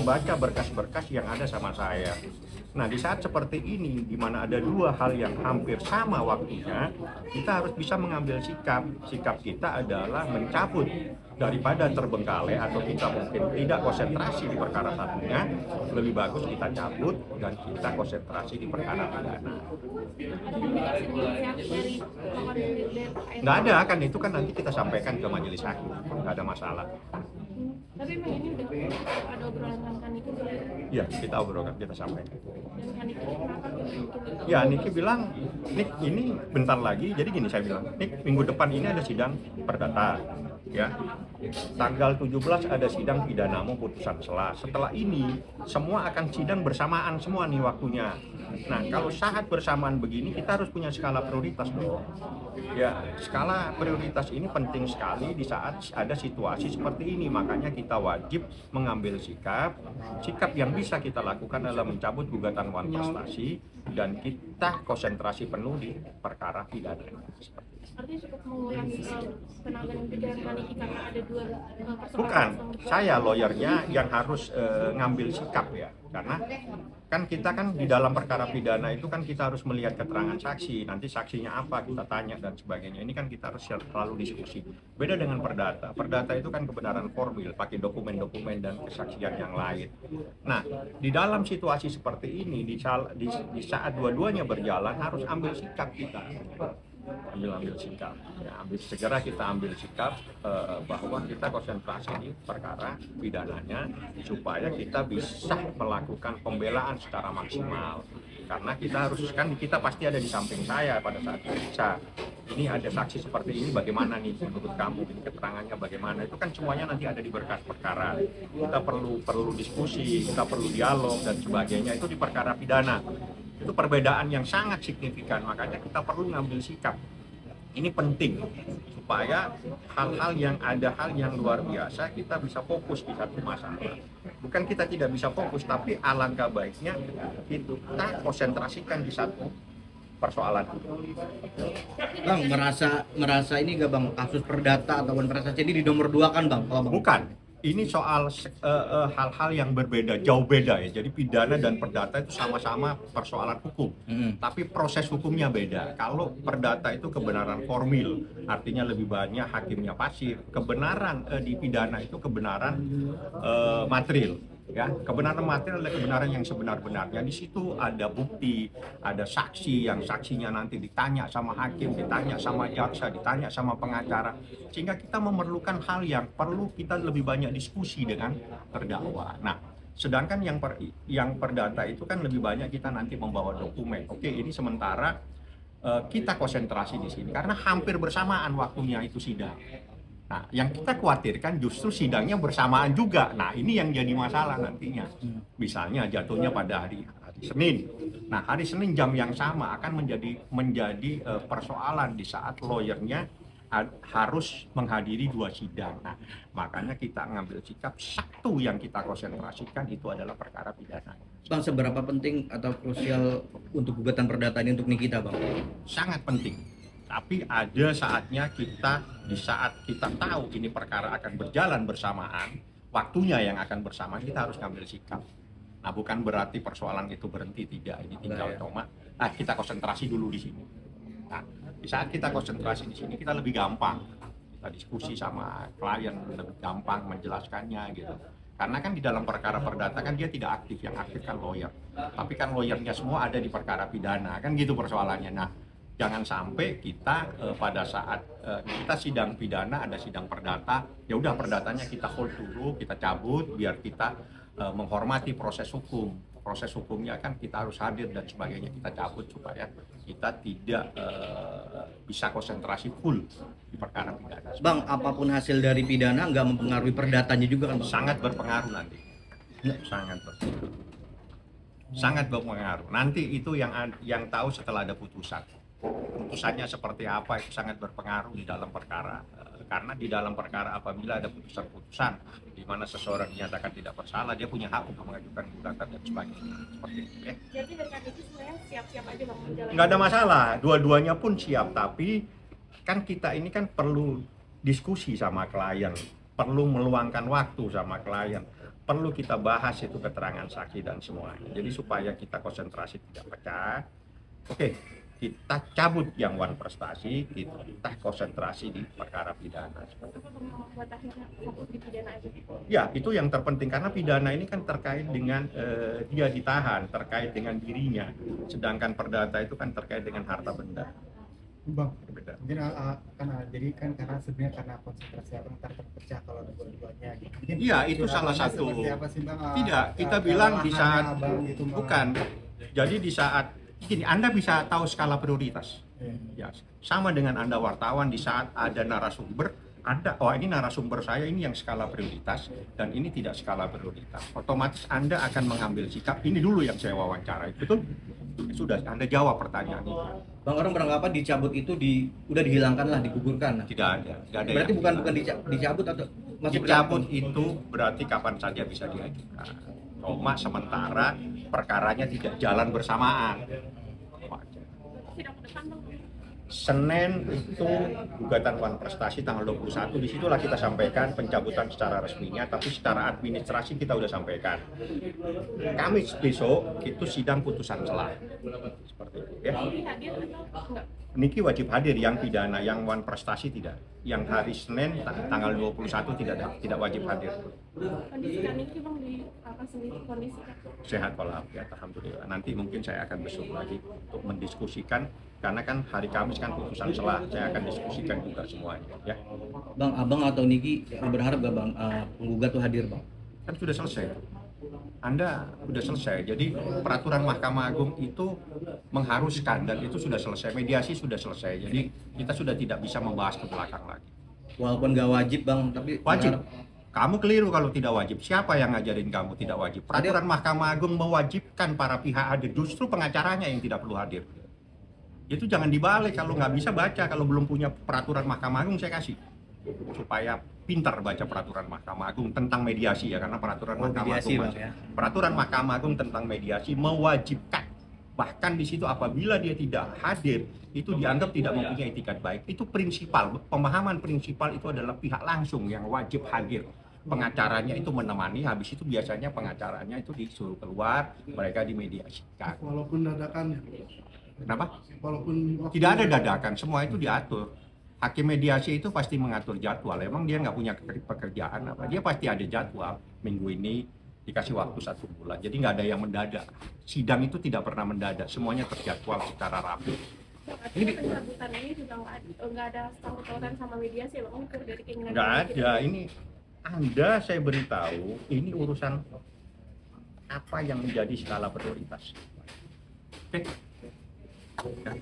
membaca berkas-berkas yang ada sama saya. Nah, di saat seperti ini, di mana ada dua hal yang hampir sama waktunya, kita harus bisa mengambil sikap. Sikap kita adalah mencabut daripada terbengkalai atau kita mungkin tidak konsentrasi di perkara satunya, lebih bagus kita cabut dan kita konsentrasi di perkara pidana. Nggak ada, kan itu kan nanti kita sampaikan ke majelis hakim, nggak ada masalah. Tapi memang ini udah ada obrolan dengan Kaniki juga. Ya, kita obrolkan, kita sampaikan. Dan Kaniki kenapa mungkin Ya, Niki bilang, Nik ini bentar lagi, jadi gini saya bilang, Nik minggu depan ini ada sidang perdata, ya. Tanggal 17 ada sidang pidanamu putusan sela. Setelah ini, semua akan sidang bersamaan semua nih waktunya. Nah, kalau saat bersamaan begini, kita harus punya skala prioritas dong. Ya, skala prioritas ini penting sekali di saat ada situasi seperti ini. Makanya kita wajib mengambil sikap. Sikap yang bisa kita lakukan adalah mencabut gugatan kontestasi dan kita konsentrasi penuh di perkara pidana. artinya cukup mengurangi penanganan pikiran Kaniki karena ada dua persoalan. Bukan, saya lawyernya yang harus ngambil sikap ya, karena kan kita kan di dalam perkara pidana itu kan kita harus melihat keterangan saksi, nanti saksinya apa kita tanya dan sebagainya. Ini kan kita harus selalu diskusi. Beda dengan perdata. Perdata itu kan kebenaran formil, pakai dokumen-dokumen dan kesaksian yang lain. Nah, di dalam situasi seperti ini, di saat dua-duanya berjalan harus ambil sikap kita. Ambil sikap ya, segera kita ambil sikap bahwa kita konsentrasi di perkara pidananya supaya kita bisa melakukan pembelaan secara maksimal, karena kita harus kan kita pasti ada di samping saya pada saat periksa. Ini ada saksi seperti ini, bagaimana nih menurut kamu, ini keterangannya bagaimana, itu kan semuanya nanti ada di berkas perkara. Kita perlu diskusi, kita perlu dialog dan sebagainya, itu di perkara pidana. Itu perbedaan yang sangat signifikan, makanya kita perlu ngambil sikap. Ini penting supaya hal-hal yang luar biasa kita bisa fokus di satu masalah. Bukan kita tidak bisa fokus, tapi alangkah baiknya kita konsentrasikan di satu persoalan. Bang, merasa ini gak bang, kasus perdata ataupun prestasi ini di nomor 2 kan bang? Kalau bang? Bukan. Ini soal hal-hal yang berbeda, jauh beda ya. Jadi pidana dan perdata itu sama-sama persoalan hukum, tapi proses hukumnya beda. Kalau perdata itu kebenaran formil, artinya lebih banyak hakimnya pasif. Kebenaran di pidana itu kebenaran material. Ya, kebenaran material adalah kebenaran yang sebenar-benarnya. Di situ ada bukti, ada saksi yang saksinya nanti ditanya sama hakim, ditanya sama jaksa, ditanya sama pengacara, sehingga kita memerlukan hal yang perlu kita lebih banyak diskusi dengan terdakwa. Nah, sedangkan yang perdata itu kan lebih banyak kita nanti membawa dokumen. Oke, ini sementara kita konsentrasi di sini karena hampir bersamaan waktunya itu sidang. Nah, yang kita khawatirkan justru sidangnya bersamaan juga. Nah, ini yang jadi masalah nantinya. Misalnya jatuhnya pada hari Senin. Nah, hari Senin jam yang sama akan menjadi persoalan di saat lawyernya harus menghadiri 2 sidang. Nah, makanya kita ngambil sikap satu yang kita konsentrasikan itu adalah perkara pidana. Bang, seberapa penting atau krusial untuk gugatan perdata ini untuk Nikita bang? Sangat penting. Tapi ada saatnya di saat kita tahu ini perkara akan berjalan bersamaan, waktunya yang akan bersamaan, kita harus ngambil sikap. Nah, bukan berarti persoalan itu berhenti, tidak. Ini tinggal cuma, kita konsentrasi dulu di sini. Nah, di saat kita konsentrasi di sini, kita lebih gampang. Kita diskusi sama klien, lebih gampang menjelaskannya gitu. Karena kan di dalam perkara perdata kan dia tidak aktif, yang aktif kan lawyer. Tapi kan lawyernya semua ada di perkara pidana, kan gitu persoalannya. Nah, jangan sampai kita pada saat kita sidang pidana ada sidang perdata, ya udah perdatanya kita hold dulu, kita cabut biar kita menghormati proses hukum. Proses hukumnya kan kita harus hadir dan sebagainya, kita cabut supaya kita tidak bisa konsentrasi full di perkara pidana. Bang, apapun hasil dari pidana nggak mempengaruhi perdatanya juga kan bang? Sangat berpengaruh nanti. Sangat berpengaruh. Sangat berpengaruh. Nanti itu yang tahu setelah ada putusan. Putusannya seperti apa itu sangat berpengaruh di dalam perkara, karena di dalam perkara apabila ada putusan-putusan di mana seseorang dinyatakan tidak bersalah, dia punya hak untuk mengajukan gugatan dan sebagainya seperti itu ya. Jadi dari Kaniki sebenarnya siap-siap aja bang menjalani. Nggak ada masalah, dua-duanya pun siap, tapi kan kita ini kan perlu diskusi sama klien, perlu meluangkan waktu sama klien, perlu kita bahas itu keterangan saksi dan semuanya. Jadi supaya kita konsentrasi tidak pecah. Oke, kita cabut yang wan prestasi, kita konsentrasi di perkara pidana. Buat akhirnya fokus di pidana aja. Ya, itu yang terpenting karena pidana ini kan terkait dengan dia ditahan, terkait dengan dirinya. Sedangkan perdata itu kan terkait dengan harta benda. Bang, Berbeda. mungkin jadi kan karena sebenarnya karena konsentrasi abang ntar terpecah kalau ada dua-duanya gitu. Mungkin Iya, itu salah curhatannya satu. seperti apa sih, Bang? Tidak, kita bilang di saat abang gitu, Bang. bukan. Jadi di saat gini, Anda bisa tahu skala prioritas. Iya. Ya, sama dengan Anda wartawan di saat ada narasumber, ini narasumber saya ini yang skala prioritas dan ini tidak skala prioritas. Otomatis Anda akan mengambil sikap, ini dulu yang saya wawancarai, betul? Sudah Anda jawab pertanyaan itu. Bang, orang beranggapan dicabut itu udah dihilangkan lah, digugurkan. Tidak ada Berarti yang bukan dicabut atau masih dicabut berlaku? itu berarti kapan saja bisa diajukan. Cuma sementara perkaranya tidak jalan bersamaan. Sidang ke depan, Bang. Senin itu gugatan wan prestasi tanggal 21, disitulah kita sampaikan pencabutan secara resminya, tapi secara administrasi kita udah sampaikan. Kamis besok itu sidang putusan celah. Seperti itu ya. Ini hadir atau enggak? Niki wajib hadir, yang pidana, yang wan prestasi tidak. Yang hari Senin tanggal 21 tidak wajib hadir. Kondisi Niki, Bang, di apa sendiri kondisi Sehat walafiat, alhamdulillah. Nanti mungkin saya akan besok lagi untuk mendiskusikan karena kan hari Kamis kan putusan celah, saya akan diskusikan juga semuanya ya. Bang, abang atau Niki berharap gak Bang penggugat tuh hadir, Bang? Kan sudah selesai. Anda sudah selesai. Jadi peraturan Mahkamah Agung itu mengharuskan dan itu sudah selesai. Mediasi sudah selesai. Jadi kita sudah tidak bisa membahas ke belakang lagi. Walaupun gak wajib, Bang, tapi Wajib. berharap- Kamu keliru kalau tidak wajib. Siapa yang ngajarin kamu tidak wajib? Peraturan Mahkamah Agung mewajibkan para pihak hadir. Justru pengacaranya yang tidak perlu hadir. Itu jangan dibalik. Kalau nggak bisa baca, kalau belum punya peraturan Mahkamah Agung saya kasih. Supaya pintar baca peraturan Mahkamah Agung tentang mediasi ya. Karena peraturan Mahkamah mediasi, Agung Bang, ya. peraturan Mahkamah Agung tentang mediasi mewajibkan. Bahkan di situ apabila dia tidak hadir, itu dianggap tidak mempunyai etikat baik. Itu prinsipal, pemahaman prinsipal itu adalah pihak langsung yang wajib hadir. Pengacaranya itu menemani, habis itu biasanya pengacaranya itu disuruh keluar, mereka dimediasikan. Walaupun dadakan ya. Kenapa? Walaupun waktu- Tidak ada dadakan, semua itu diatur. Hakim mediasi itu pasti mengatur jadwal. Emang dia nggak punya pekerjaan apa? Dia pasti ada jadwal. Minggu ini dikasih waktu 1 bulan. Jadi nggak ada yang mendadak. Sidang itu tidak pernah mendadak. Semuanya terjadwal secara rapi. Artinya pencabutan ini juga nggak ada sangkut pautan sama mediasi, Bang, ukur dari keinginan. Nggak mediasi. ada. Ini Anda saya beritahu, ini urusan apa yang menjadi skala prioritas. Oke. Ya.